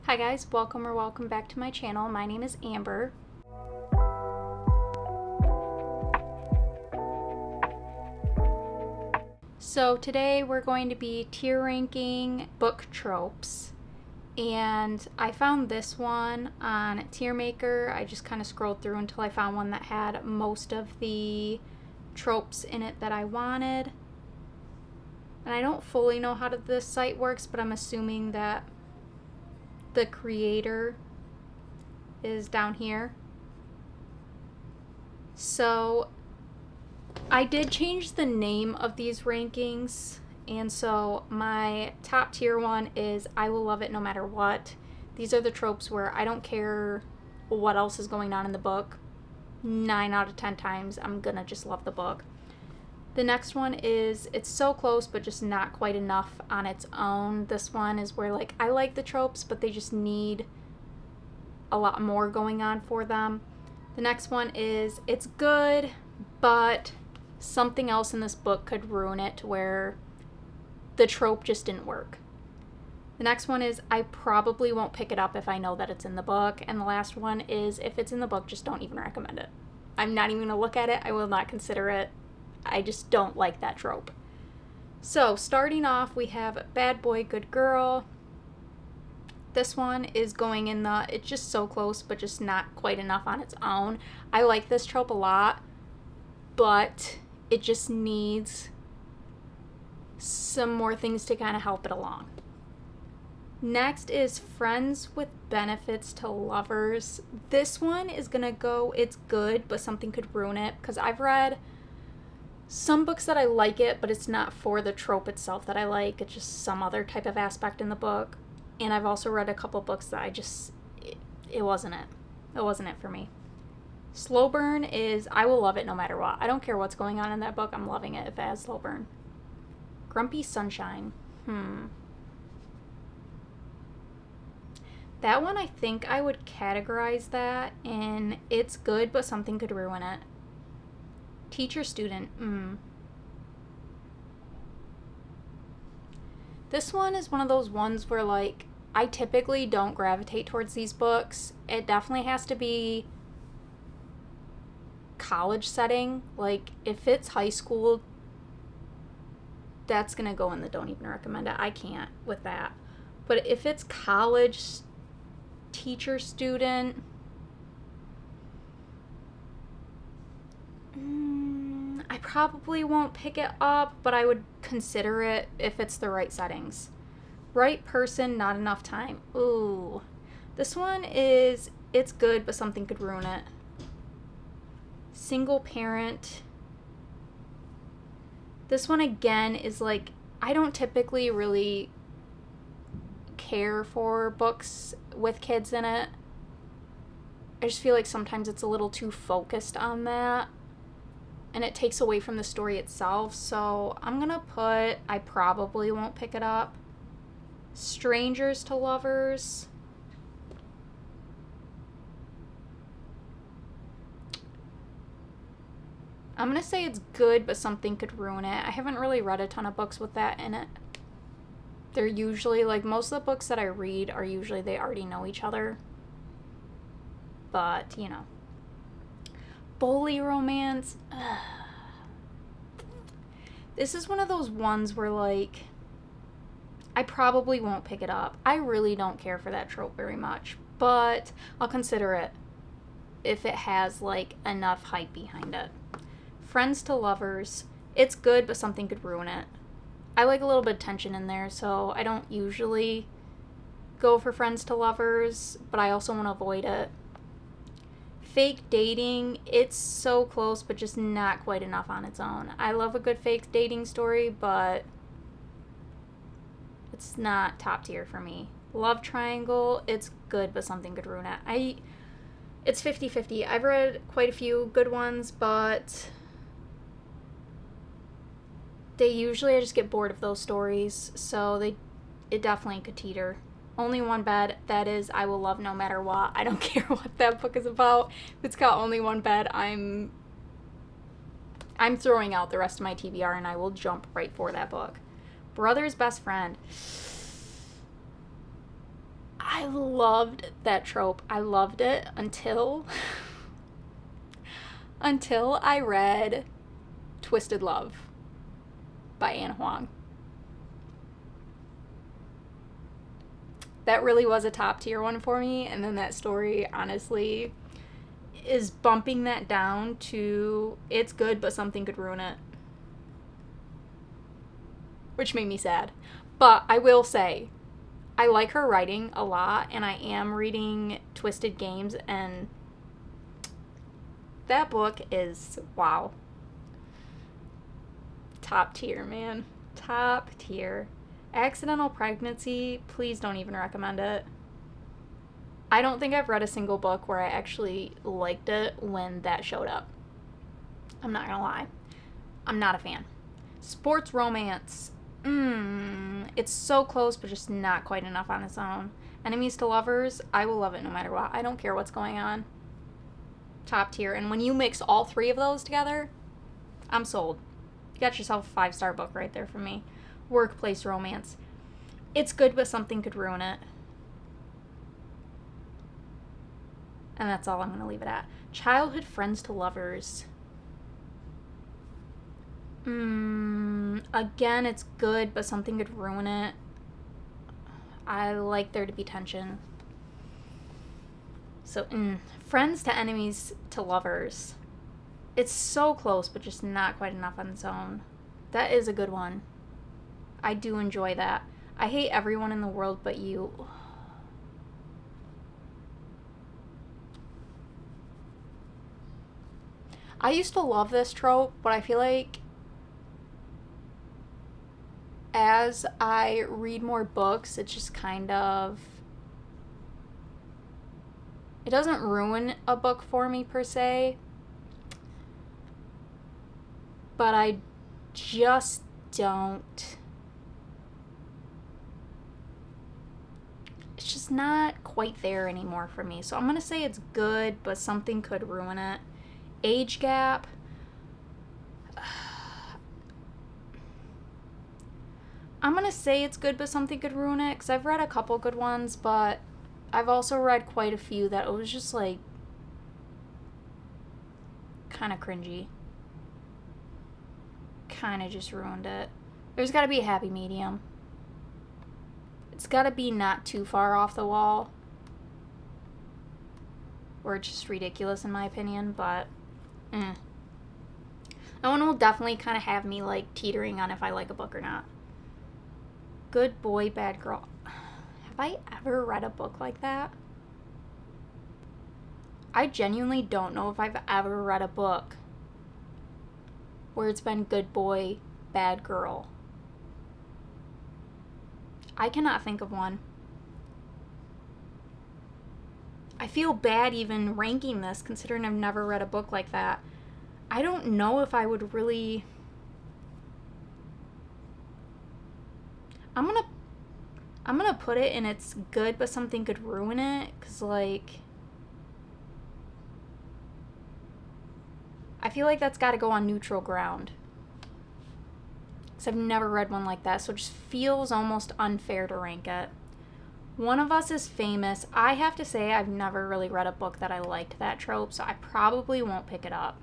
Hi guys, welcome back to my channel. My name is Amber. So today we're going to be tier ranking book tropes. And I found this one on Tier Maker. I just kind of scrolled through until I found one that had most of the tropes in it that I wanted. And I don't fully know how this site works, but I'm assuming that the creator is down here. So I did change the name of these rankings, and so my top tier one is I will love it no matter what. These are the tropes where I don't care what else is going on in the book. 9 out of 10 times I'm gonna just love the book. The next one is it's so close but just not quite enough on its own. This one is where I like the tropes but they just need a lot more going on for them. The next one is it's good but something else in this book could ruin it to where the trope just didn't work. The next one is I probably won't pick it up if I know that it's in the book. And the last one is if it's in the book, just don't even recommend it. I'm not even going to look at it. I will not consider it. I just don't like that trope. So starting off, we have bad boy, good girl. This one is going in the, it's just so close, but just not quite enough on its own. I like this trope a lot, but it just needs some more things to kind of help it along. Next is friends with benefits to lovers. This one is gonna go, it's good, but something could ruin it, because I've read some books that I like it, but it's not for the trope itself that I like. It's just some other type of aspect in the book. And I've also read a couple books that it wasn't it. It wasn't it for me. Slow burn is I will love it no matter what. I don't care what's going on in that book. I'm loving it if it has slow burn. Grumpy sunshine. That one, I think I would categorize that in it's good, but something could ruin it. Teacher student. This one is one of those ones where I typically don't gravitate towards these books. It definitely has to be college setting. If it's high school, that's gonna go in the don't even recommend it. I can't with that. But if it's college, teacher student, I probably won't pick it up, but I would consider it if it's the right settings. Right person, not enough time. Ooh. This one is, it's good, but something could ruin it. Single parent. This one again is I don't typically really care for books with kids in it. I just feel like sometimes it's a little too focused on that. And it takes away from the story itself. So I'm going to put, I probably won't pick it up. Strangers to lovers. I'm going to say it's good, but something could ruin it. I haven't really read a ton of books with that in it. They're usually, most of the books that I read are usually they already know each other. But, bully romance. Ugh. This is one of those ones where I probably won't pick it up. I really don't care for that trope very much, but I'll consider it if it has enough hype behind it. Friends to lovers. It's good, but something could ruin it. I like a little bit of tension in there, so I don't usually go for friends to lovers, but I also want to avoid it. Fake dating, it's so close, but just not quite enough on its own. I love a good fake dating story, but it's not top tier for me. Love triangle, it's good, but something could ruin it. It's 50-50. I've read quite a few good ones, but I just get bored of those stories, so it definitely could teeter. Only one bed, that is I will love no matter what. I don't care what that book is about. If it's got only one bed, I'm throwing out the rest of my TBR and I will jump right for that book. Brother's best friend. I loved that trope. I loved it until I read Twisted Love by Anne Huang. That really was a top tier one for me, and then that story honestly is bumping that down to it's good but something could ruin it, which made me sad. But I will say I like her writing a lot, and I am reading Twisted Games, and that book is wow. Top tier, man. Top tier. Accidental Pregnancy, please don't even recommend it. I don't think I've read a single book where I actually liked it when that showed up. I'm not gonna lie. I'm not a fan. Sports romance. It's so close, but just not quite enough on its own. Enemies to Lovers, I will love it no matter what. I don't care what's going on. Top tier. And when you mix all three of those together, I'm sold. You got yourself a 5-star book right there for me. Workplace romance. It's good, but something could ruin it. And that's all I'm going to leave it at. Childhood Friends to Lovers. Again, it's good, but something could ruin it. I like there to be tension. So, Friends to Enemies to Lovers. It's so close, but just not quite enough on its own. That is a good one. I do enjoy that. I hate everyone in the world but you. I used to love this trope, but I feel like as I read more books, it's just kind of... It doesn't ruin a book for me, per se. But I just don't... It's just not quite there anymore for me. So I'm going to say it's good, but something could ruin it. Age gap. I'm going to say it's good, but something could ruin it, because I've read a couple good ones, but I've also read quite a few that it was just, like, kind of cringy. Kind of just ruined it. There's got to be a happy medium. It's got to be not too far off the wall, or it's just ridiculous in my opinion, but that one will definitely kind of have me, like, teetering on if I like a book or not. Good Boy, Bad Girl. Have I ever read a book like that? I genuinely don't know if I've ever read a book where it's been good boy, bad girl. I cannot think of one. I feel bad even ranking this, considering I've never read a book like that. I don't know if I would really... I'm gonna put it in it's good, but something could ruin it, because, like... I feel like that's got to go on neutral ground. Because I've never read one like that, so it just feels almost unfair to rank it. One of Us Is Famous. I have to say I've never really read a book that I liked that trope, so I probably won't pick it up.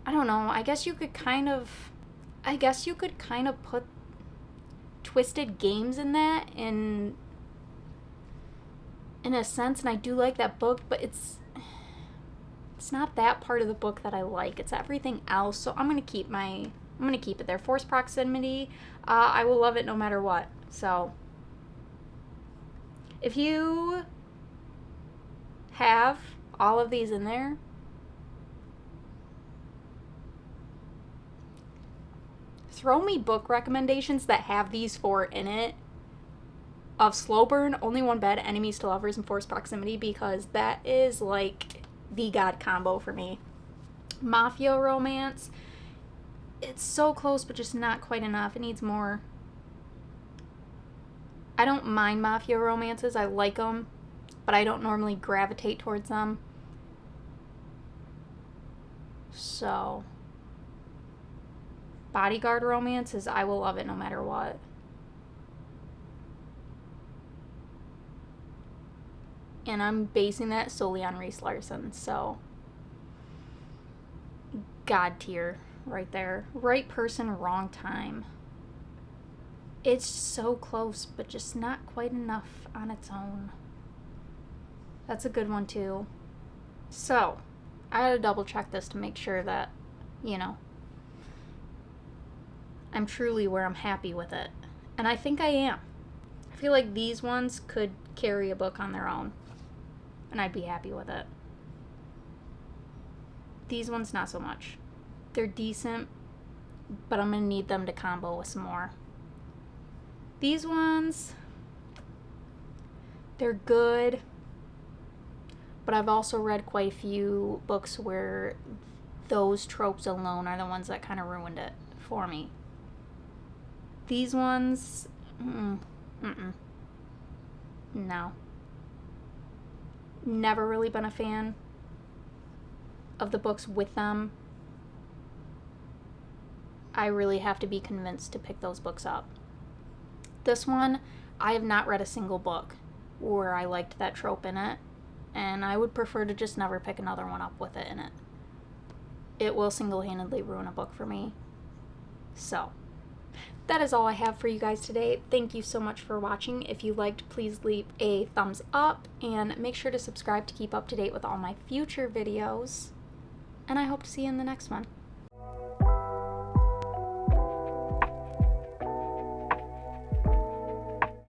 I don't know. I guess you could kind of put Twisted Games in that in a sense, and I do like that book, but it's not that part of the book that I like. It's everything else. So I'm gonna keep it there. Forced Proximity. I will love it no matter what. So if you have all of these in there, throw me book recommendations that have these 4 in it. Of Slow Burn, Only One Bed, Enemies to Lovers, and Forced Proximity, because that is like the god combo for me. Mafia romance. It's so close, but just not quite enough. It needs more. I don't mind mafia romances. I like them, but I don't normally gravitate towards them. So, Bodyguard romances, I will love it no matter what. And I'm basing that solely on Reese Larson, so God tier right there. Right person, wrong time. It's so close, but just not quite enough on its own. That's a good one too. So, I gotta double check this to make sure that, you know, I'm truly where I'm happy with it. And I think I am. I feel like these ones could carry a book on their own, and I'd be happy with it. These ones, not so much. They're decent, but I'm gonna need them to combo with some more. These ones, they're good, but I've also read quite a few books where those tropes alone are the ones that kind of ruined it for me. These ones, no. Never really been a fan of the books with them. I really have to be convinced to pick those books up. This one, I have not read a single book where I liked that trope in it, and I would prefer to just never pick another one up with it in it. It will single-handedly ruin a book for me. So, that is all I have for you guys today. Thank you so much for watching. If you liked, please leave a thumbs up, and make sure to subscribe to keep up to date with all my future videos. And I hope to see you in the next one.